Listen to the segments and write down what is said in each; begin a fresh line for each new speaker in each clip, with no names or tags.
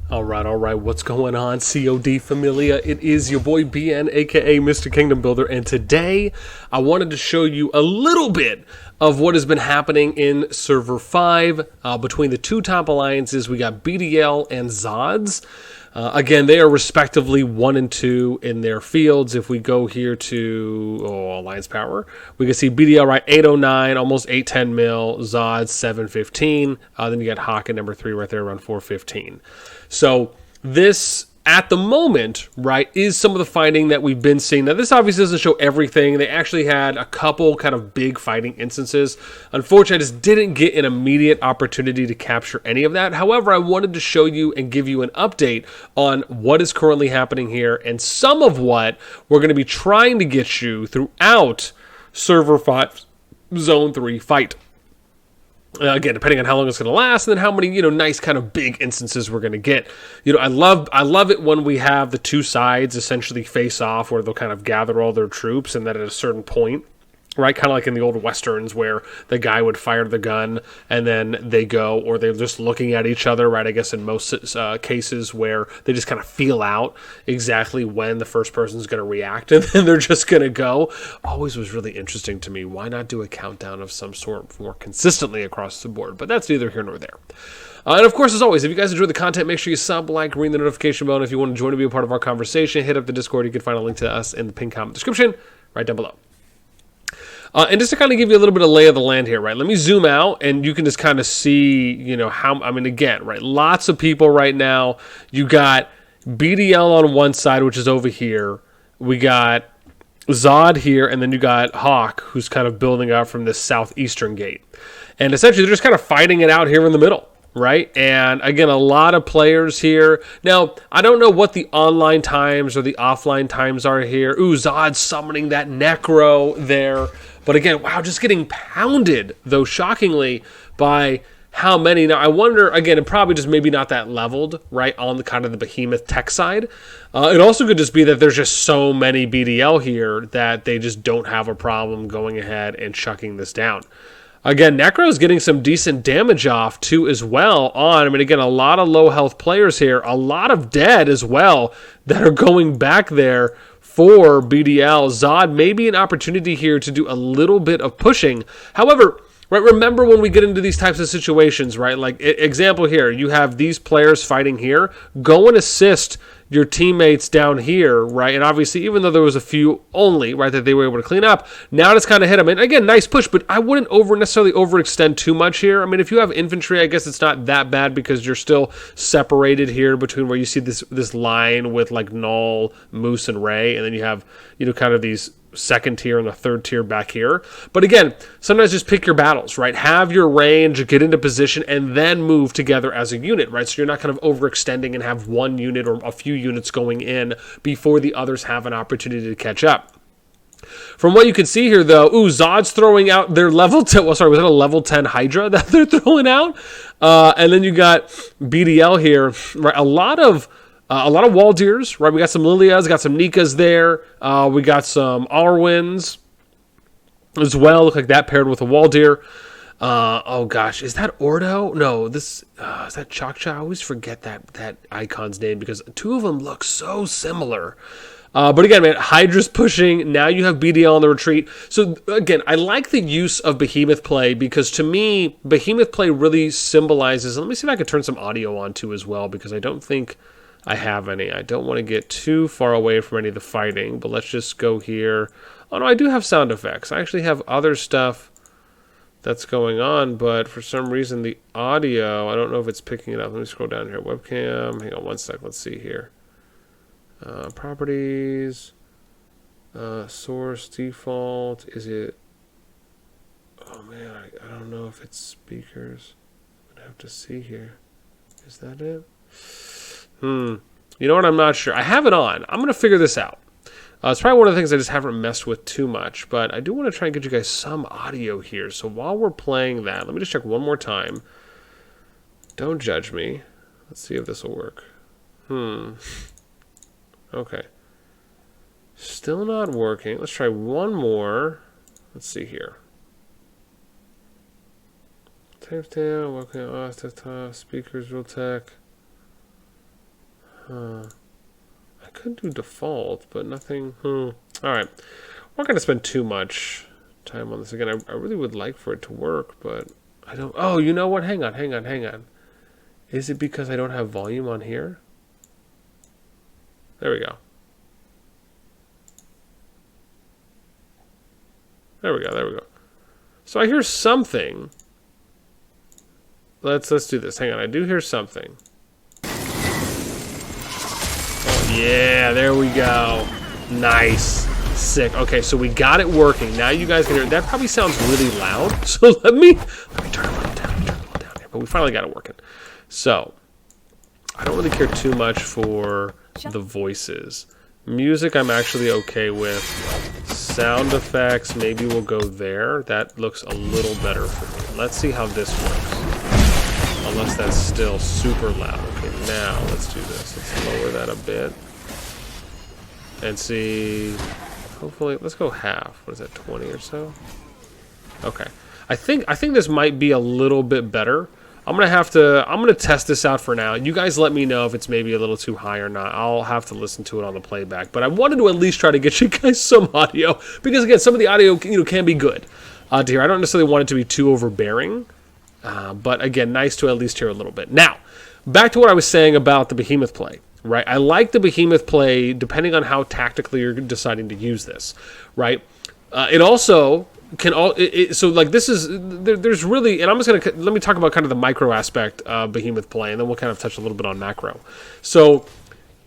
All right, what's going on, CoD Familia? It is your boy BN, aka Mr. Kingdom Builder, and today I wanted to show you a little bit of what has been happening in Server 5 between the two top alliances. We got BDL and ZODs. Again, they are respectively 1 and 2 in their fields. If we go here to Alliance Power, we can see BDL right 809, almost 810 mil, ZODs 715. Then you got Hawk at number 3 right there around 415. So this, at the moment, right, is some of the fighting that we've been seeing. Now, this obviously doesn't show everything. They actually had a couple kind of big fighting instances. Unfortunately, I just didn't get an immediate opportunity to capture any of that. However, I wanted to show you and give you an update on what is currently happening here and some of what we're going to be trying to get you throughout Server 5 Zone 3 fight. Again, depending on how long it's going to last, and then how many, nice kind of big instances we're going to get. I love it when we have the two sides essentially face off, where they'll kind of gather all their troops, and then at a certain point, right, kind of like in the old westerns where the guy would fire the gun and then they go, or they're just looking at each other, right? I guess in most cases where they just kind of feel out exactly when the first person's going to react and then they're just going to go. Always was really interesting to me. Why not do a countdown of some sort more consistently across the board? But that's neither here nor there. And of course, as always, if you guys enjoy the content, make sure you sub, like, ring the notification bell. And if you want to join and be a part of our conversation, hit up the Discord. You can find a link to us in the pinned comment description right down below. And just to kind of give you a little bit of lay of the land here, right? Let me zoom out, and you can just kind of see, how, again, right? Lots of people right now. You got BDL on one side, which is over here. We got Zod here, and then you got Hawk, who's kind of building up from this southeastern gate. And essentially, they're just kind of fighting it out here in the middle. Right? And again, a lot of players here. Now, I don't know what the online times or the offline times are here. Ooh, Zod summoning that Necro there. But again, wow, just getting pounded, though shockingly, by how many. Now, I wonder, again, and probably just maybe not that leveled, right, on the kind of the behemoth tech side. It also could just be that there's just so many BDL here that they just don't have a problem going ahead and chucking this down. Again, Necro's getting some decent damage off, too, as well on. Again, a lot of low health players here. A lot of dead as well that are going back there for BDL. Zod may be an opportunity here to do a little bit of pushing. However, right, remember when we get into these types of situations, right? Like, example here, you have these players fighting here. Go and assist your teammates down here, right? And obviously, even though there was a few only, right, that they were able to clean up, now it's kind of hit them. And again, nice push, but I wouldn't necessarily overextend too much here. If you have infantry, I guess it's not that bad because you're still separated here between where you see this line with like Null, Moose, and Ray, and then you have, kind of these second tier and the third tier back here. But again, sometimes just pick your battles, right? Have your range, get into position, and then move together as a unit, right? So you're not kind of overextending and have one unit or a few units going in before the others have an opportunity to catch up. From what you can see here, though, Zod's throwing out their level 10. Well, sorry, was that a level 10 Hydra that they're throwing out? And then you got BDL here, right? A lot of Waldirs, right? We got some Lilias, got some Nikas there. We got some Arwins as well. Look like that paired with a Waldir. Oh gosh, is that Ordo? No, this is that Chakcha. I always forget that icon's name because two of them look so similar. But again, man, Hydra's pushing. Now you have BDL on the retreat. So again, I like the use of Behemoth play because to me, Behemoth play really symbolizes. Let me see if I can turn some audio on too as well because I don't think I have any. I don't want to get too far away from any of the fighting, but let's just go here. Oh no, I do have sound effects. I actually have other stuff that's going on, but for some reason the audio, I don't know if it's picking it up. Let me scroll down here. Webcam. Hang on one sec. Let's see here. Properties. Source default. Is it? Oh man, I don't know if it's speakers. I'm gonna have to see here. Is that it? You know what? I'm not sure. I have it on. I'm going to figure this out. It's probably one of the things I just haven't messed with too much, but I do want to try and get you guys some audio here. So while we're playing that, let me just check one more time. Don't judge me. Let's see if this will work. Okay. Still not working. Let's try one more. Let's see here. Tape down, working off the top, speakers real tech. I could do default, but nothing. All right. I'm not going to spend too much time on this again. I really would like for it to work, but I don't. Oh, you know what? Hang on. Is it because I don't have volume on here? There we go. There we go. So I hear something. Let's do this. Hang on, I do hear something. Oh, yeah, there we go. Nice. Sick. Okay, so we got it working. Now you guys can hear it. That probably sounds really loud. So let me turn it a little down here. But we finally got it working. So I don't really care too much for the voices. Music I'm actually okay with. Sound effects, maybe we'll go there. That looks a little better for me. Let's see how this works. Unless that's still super loud. Okay, now let's do this. Let's lower that a bit. And see, hopefully, let's go half. What is that, 20 or so? Okay. I think this might be a little bit better. I'm gonna test this out for now. You guys let me know if it's maybe a little too high or not. I'll have to listen to it on the playback. But I wanted to at least try to get you guys some audio because again, some of the audio can be good to hear. I don't necessarily want it to be too overbearing, but again, nice to at least hear a little bit. Now, back to what I was saying about the Behemoth play. Right, I like the Behemoth play depending on how tactically you're deciding to use this. Right, it also can so like this is there's really, and I'm just gonna let me talk about kind of the micro aspect of Behemoth play, and then we'll kind of touch a little bit on macro. So,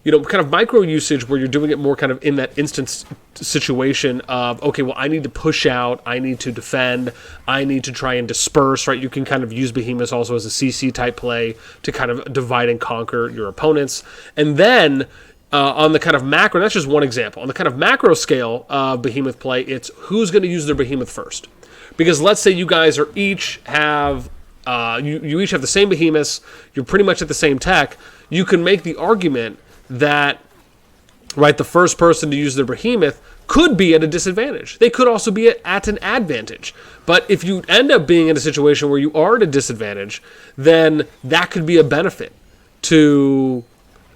kind of micro usage where you're doing it more kind of in that instance situation of, okay, well, I need to push out, I need to defend, I need to try and disperse, right? You can kind of use Behemoth also as a CC type play to kind of divide and conquer your opponents. And then on the kind of macro, that's just one example. On the kind of macro scale of Behemoth play, it's who's going to use their Behemoth first. Because let's say you guys are each have, you each have the same Behemoths, you're pretty much at the same tech, you can make the argument that, right, the first person to use their Behemoth could be at a disadvantage. They could also be at an advantage. But if you end up being in a situation where you are at a disadvantage, then that could be a benefit to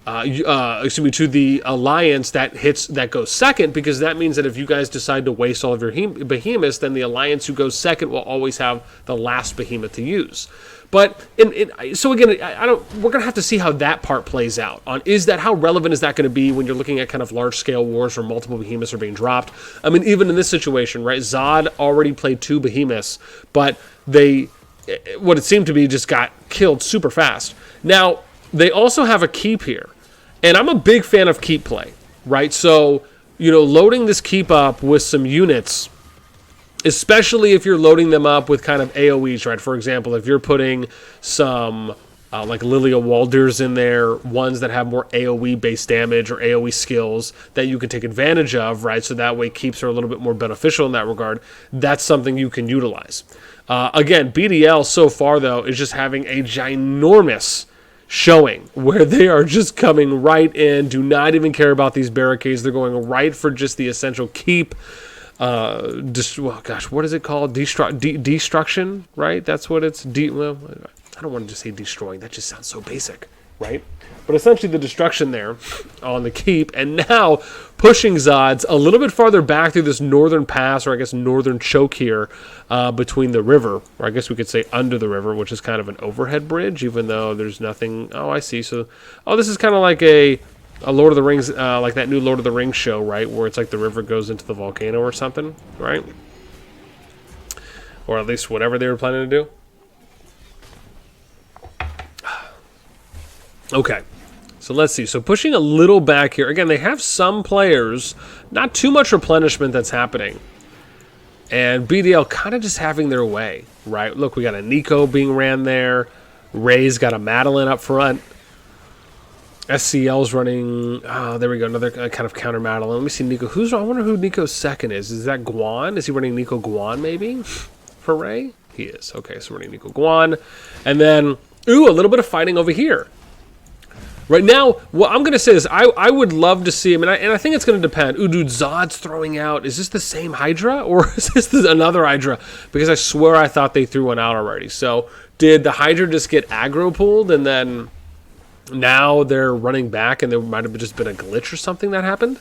to the alliance that goes second, because that means that if you guys decide to waste all of your behemoths, then the alliance who goes second will always have the last behemoth to use. But so again, we're gonna have to see how that part plays out. How relevant is that going to be when you're looking at kind of large scale wars where multiple behemoths are being dropped? I mean, even in this situation, right? Zod already played 2 behemoths, but what it seemed to be just got killed super fast. Now they also have a keep here. And I'm a big fan of keep play, right? So, loading this keep up with some units, especially if you're loading them up with kind of AoEs, right? For example, if you're putting some like Lilia Walders in there, ones that have more AoE-based damage or AoE skills that you can take advantage of, right? So that way keeps are a little bit more beneficial in that regard. That's something you can utilize. Again, BDL so far, though, is just having a ginormous showing where they are just coming right in, do not even care about these barricades. They're going right for just the essential keep. What is it called? Destruction, right? That's what it's. Well, I don't want to just say destroying. That just sounds so basic, right? But essentially the destruction there on the keep, and now pushing ZODs a little bit farther back through this northern pass, or I guess northern choke here between the river, or I guess we could say under the river, which is kind of an overhead bridge, even though there's nothing. Oh, I see. So, this is kind of like a Lord of the Rings, like that new Lord of the Rings show, right? Where it's like the river goes into the volcano or something, right? Or at least whatever they were planning to do. Okay. So let's see. So pushing a little back here. Again, they have some players, not too much replenishment that's happening. And BDL kind of just having their way, right? Look, we got a Nico being ran there. Ray's got a Madeline up front. SCL's running. Oh, there we go. Another kind of counter Madeline. Let me see Nico. I wonder who Nico's second is. Is that Guan? Is he running Nico Guan maybe for Ray? He is. Okay, so running Nico Guan. And then, a little bit of fighting over here. Right now, what I'm going to say is I would love to see him, and I think it's going to depend. Dude, Zod's throwing out. Is this the same Hydra, or is this another Hydra? Because I swear I thought they threw one out already. So did the Hydra just get aggro pulled, and then Now they're running back, and there might have just been a glitch or something that happened.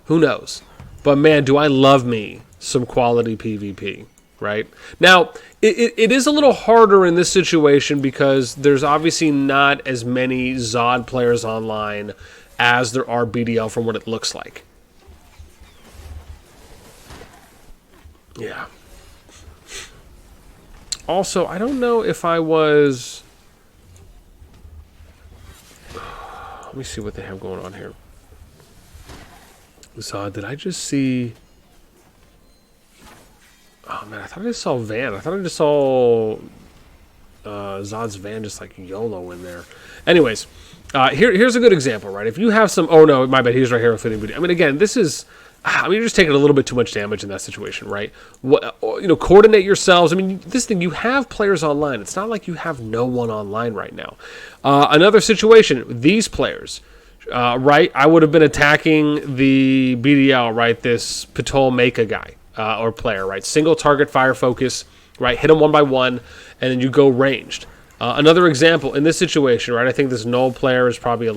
Who knows? But man, do I love me some quality PvP, right? Now, it is a little harder in this situation because there's obviously not as many ZOD players online as there are BDL from what it looks like. Yeah. Also, I don't know if I was... Let me see what they have going on here. So, did I just see... Oh, man, I thought I just saw Van. I thought I just saw Zod's Van just like YOLO in there. Anyways, here's a good example, right? If you have some... Oh, no, my bad. He's right here with fitting video. I mean, again, this is... I mean, you're just taking a little bit too much damage in that situation, right? Coordinate yourselves. I mean, this thing, you have players online. It's not like you have no one online right now. Another situation, these players, right? I would have been attacking the BDL, right? This Patol Mecha guy or player, right? Single target fire focus, right? Hit them one by one, and then you go ranged. Another example, in this situation, right, I think this Null player is probably,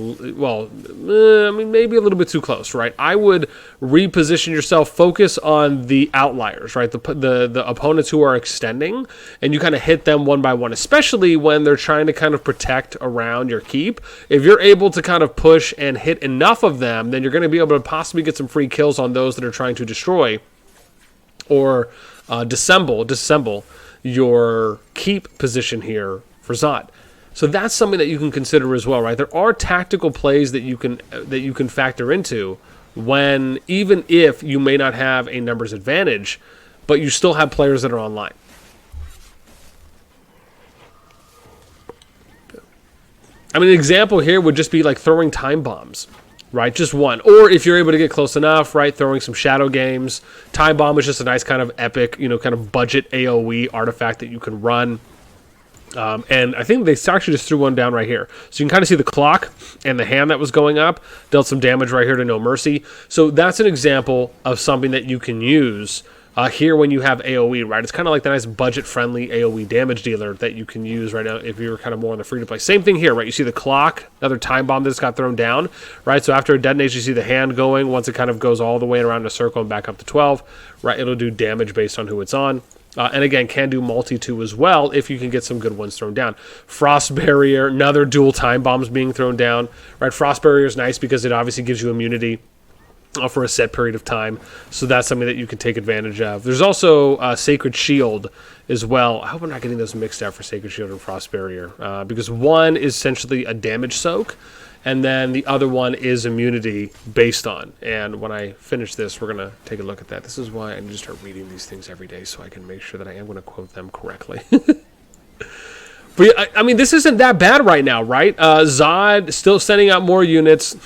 maybe a little bit too close, right? I would reposition yourself, focus on the outliers, right, the opponents who are extending, and you kind of hit them one by one, especially when they're trying to kind of protect around your keep. If you're able to kind of push and hit enough of them, then you're going to be able to possibly get some free kills on those that are trying to destroy or disassemble your keep position here for Zod. So that's something that you can consider as well, right? There are tactical plays that you can factor into when, even if you may not have a numbers advantage, but you still have players that are online. I mean, an example here would just be like throwing time bombs, right? Just one. Or if you're able to get close enough, right, throwing some shadow games. Time bomb is just a nice kind of epic, kind of budget AoE artifact that you can run. And I think they actually just threw one down right here. So you can kind of see the clock and the hand that was going up. Dealt some damage right here to No Mercy. So that's an example of something that you can use here when you have AoE, right? It's kind of like the nice budget-friendly AoE damage dealer that you can use right now if you're kind of more on the free-to-play. Same thing here, right? You see the clock, another time bomb that just got thrown down, right? So after it detonates, you see the hand going. Once it kind of goes all the way around a circle and back up to 12, right? It'll do damage based on who it's on. And again, can do multi-2 as well if you can get some good ones thrown down. Frost Barrier, another dual time bombs being thrown down. Right, Frost Barrier is nice because it obviously gives you immunity for a set period of time. So that's something that you can take advantage of. There's also Sacred Shield as well. I hope I'm not getting those mixed up for Sacred Shield and Frost Barrier. Because one is essentially a damage soak, and then the other one is immunity based on. And when I finish this, we're going to take a look at that. This is why I need to start reading these things every day so I can make sure that I am going to quote them correctly. But yeah, I mean, this isn't that bad right now, right? Zod still sending out more units.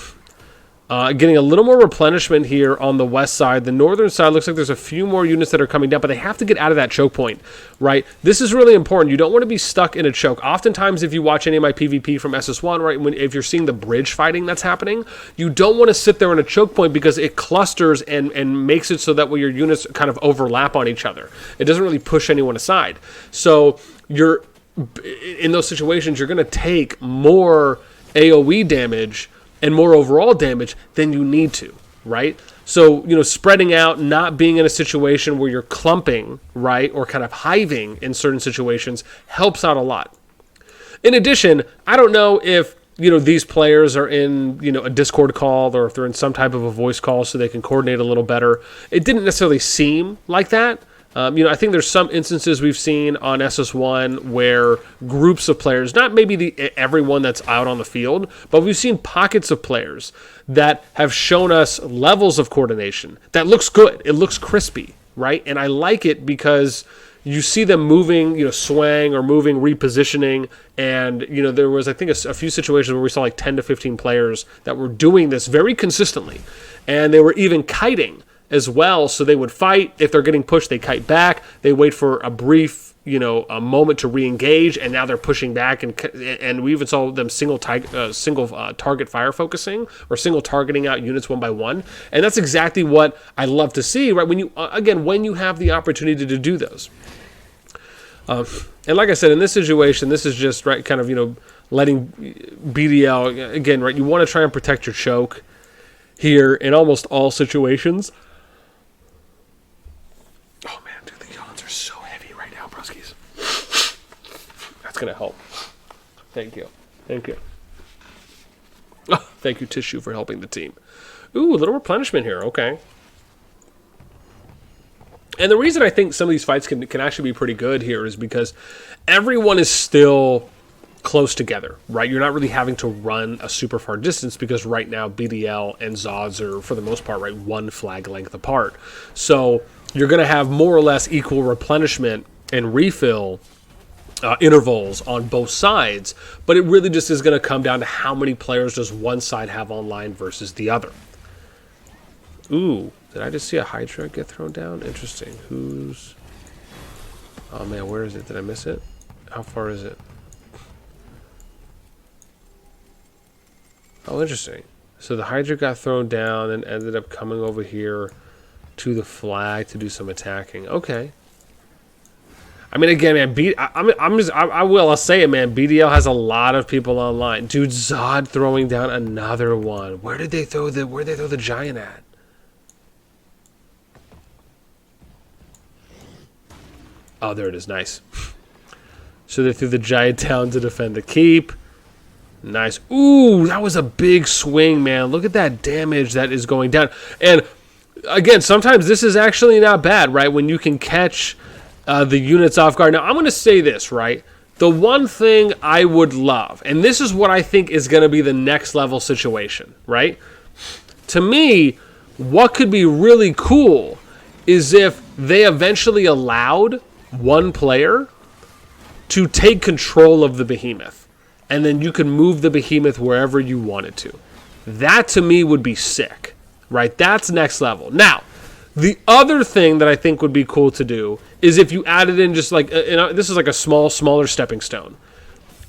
Getting a little more replenishment here on the west side. The northern side looks like there's a few more units that are coming down, but they have to get out of that choke point, right? This is really important. You don't want to be stuck in a choke. Oftentimes, if you watch any of my PvP from SS1, right, if you're seeing the bridge fighting that's happening, you don't want to sit there in a choke point because it clusters and makes it so that your units kind of overlap on each other. It doesn't really push anyone aside. So in those situations, you're going to take more AoE damage and more overall damage than you need to, right? So, spreading out, not being in a situation where you're clumping, right, or kind of hiving in certain situations helps out a lot. In addition, I don't know if, these players are in, a Discord call or if they're in some type of a voice call so they can coordinate a little better. It didn't necessarily seem like that. I think there's some instances we've seen on SS1 where groups of players, not maybe everyone that's out on the field, but we've seen pockets of players that have shown us levels of coordination that looks good. It looks crispy, right? And I like it because you see them moving, swaying or moving, repositioning. And, there was, I think, a few situations where we saw like 10 to 15 players that were doing this very consistently. And they were even kiting as well, so they would fight. If they're getting pushed, they kite back. They wait for a brief, a moment to re-engage, and now they're pushing back. And we even saw them single target fire focusing or single targeting out units one by one. And that's exactly what I love to see, right? When you have the opportunity to do those. And like I said, in this situation, this is just right, kind of letting BDL, again, right, you want to try and protect your choke here in almost all situations. Oh, man, dude, the yawns are so heavy right now, broskies. That's going to help. Thank you. Thank you. Oh, thank you, Tissue, for helping the team. Ooh, a little replenishment here. Okay. And the reason I think some of these fights can actually be pretty good here is because everyone is still close together, right? You're not really having to run a super far distance because right now BDL and ZODs are, for the most part, right, one flag length apart. So you're going to have more or less equal replenishment and refill intervals on both sides, but it really just is going to come down to how many players does one side have online versus the other. Ooh, did I just see a Hydra get thrown down? Interesting. Who's... Oh, man, where is it? Did I miss it? How far is it? Oh, interesting. So the Hydra got thrown down and ended up coming over here to the flag to do some attacking. Okay. I mean, again, man, I'll say it, man. BDL has a lot of people online. Dude, Zod throwing down another one. Where did they throw the giant at? Oh, there it is. Nice. So they threw the giant down to defend the keep. Nice. Ooh, that was a big swing, man. Look at that damage that is going down. And again, sometimes this is actually not bad, right? When you can catch the units off guard. Now, I'm going to say this, right? The one thing I would love, and this is what I think is going to be the next level situation, right? To me, what could be really cool is if they eventually allowed one player to take control of the behemoth, and then you can move the behemoth wherever you wanted to. That, to me, would be sick, right? That's next level. Now, the other thing that I think would be cool to do is if you added in just like, this is like a smaller stepping stone,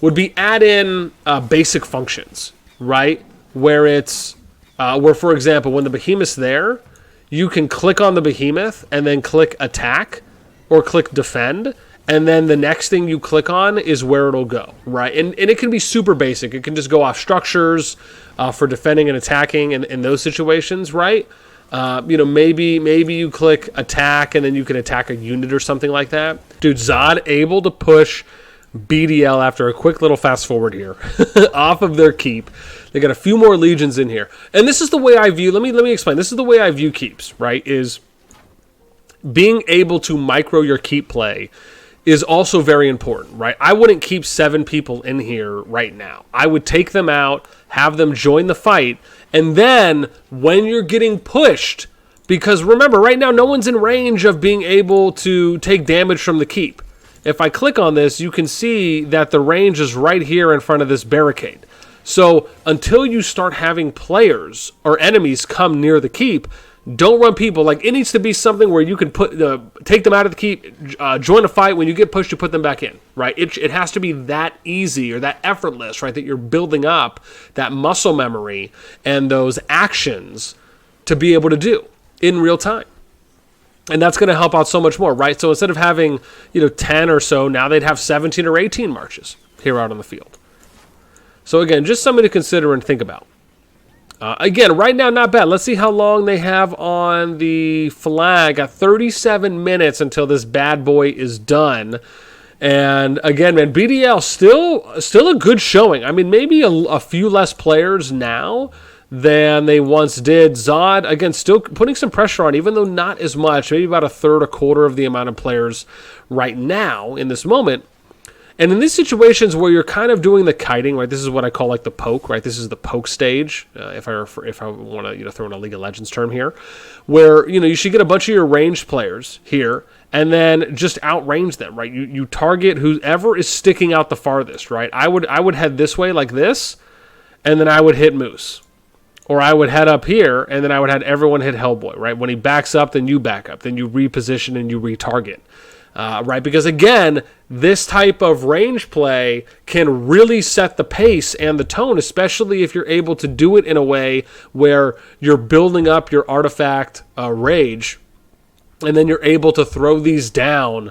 would be add in basic functions, right? Where it's, where for example, when the behemoth's there, you can click on the behemoth and then click attack or click defend, and then the next thing you click on is where it'll go, right? And it can be super basic. It can just go off structures for defending and attacking in those situations, right? Maybe you click attack and then you can attack a unit or something like that. Dude, Zod able to push BDL after a quick little fast forward here off of their keep. They got a few more legions in here. And this is the way I view, let me explain. This is the way I view keeps, right? Is being able to micro your keep play is also very important, right? I wouldn't keep 7 people in here right now. I would take them out, have them join the fight, and then when you're getting pushed, because remember, right now no one's in range of being able to take damage from the keep. If I click on this, you can see that the range is right here in front of this barricade. So until you start having players or enemies come near the keep, don't run people. Like, it needs to be something where you can take them out of the keep, join a fight. When you get pushed, you put them back in, right? It has to be that easy or that effortless, right? That you're building up that muscle memory and those actions to be able to do in real time. And that's going to help out so much more, right? So instead of having, 10 or so, now they'd have 17 or 18 marches here out on the field. So again, just something to consider and think about. Again, right now, not bad. Let's see how long they have on the flag. Got 37 minutes until this bad boy is done. And again, man, BDL still a good showing. I mean, maybe a few less players now than they once did. Zod, again, still putting some pressure on, even though not as much. Maybe about a third, a quarter of the amount of players right now in this moment. And in these situations where you're kind of doing the kiting, right? This is what I call like the poke, right? This is the poke stage, if I want to throw in a League of Legends term here, where you should get a bunch of your ranged players here and then just outrange them, right? You target whoever is sticking out the farthest, right? I would head this way like this, and then I would hit Moose. Or I would head up here, and then I would have everyone hit Hellboy, right? When he backs up, then you back up. Then you reposition and you retarget. Right, because again, this type of range play can really set the pace and the tone, especially if you're able to do it in a way where you're building up your artifact rage, and then you're able to throw these down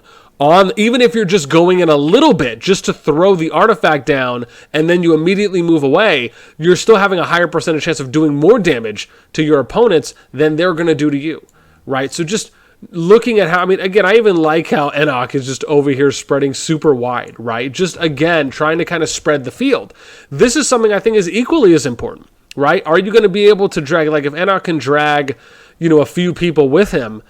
even if you're just going in a little bit just to throw the artifact down and then you immediately move away, you're still having a higher percentage chance of doing more damage to your opponents than they're going to do to you, right? So just looking at how, I mean, again, I even like how Enoch is just over here spreading super wide, right? Just, again, trying to kind of spread the field. This is something I think is equally as important, right? Are you going to be able to drag, like if Enoch can drag, a few people with him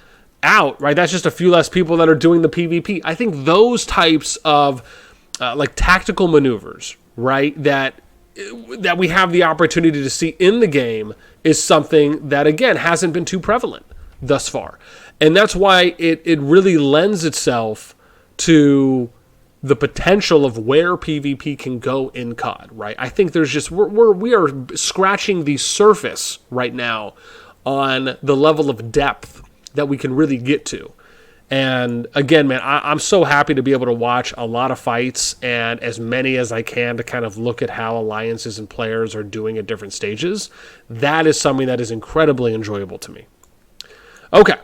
out, right? That's just a few less people that are doing the PvP. I think those types of like tactical maneuvers, right, that we have the opportunity to see in the game is something that, again, hasn't been too prevalent thus far. And that's why it really lends itself to the potential of where PvP can go in COD, right? I think there's just, we are scratching the surface right now on the level of depth that we can really get to. And again, man, I'm so happy to be able to watch a lot of fights and as many as I can to kind of look at how alliances and players are doing at different stages. That is something that is incredibly enjoyable to me. Okay.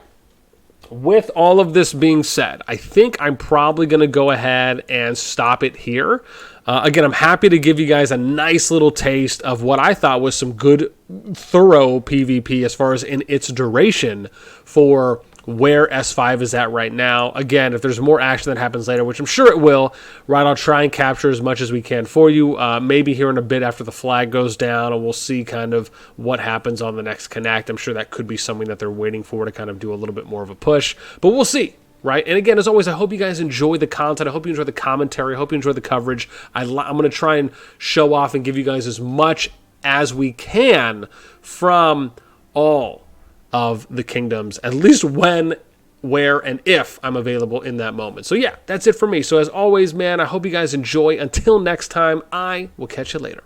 With all of this being said, I think I'm probably going to go ahead and stop it here. Again, I'm happy to give you guys a nice little taste of what I thought was some good, thorough PvP as far as in its duration for where S5 is at right now. Again, if there's more action that happens later, which I'm sure it will, right, I'll try and capture as much as we can for you. Maybe here in a bit after the flag goes down, and we'll see kind of what happens on the next Connect. I'm sure that could be something that they're waiting for to kind of do a little bit more of a push, but we'll see. Right? And again, as always, I hope you guys enjoy the content. I hope you enjoy the commentary. I hope you enjoy the coverage. I'm going to try and show off and give you guys as much as we can from all of the kingdoms, at least when, where, and if I'm available in that moment. So yeah, that's it for me. So as always, man, I hope you guys enjoy. Until next time, I will catch you later.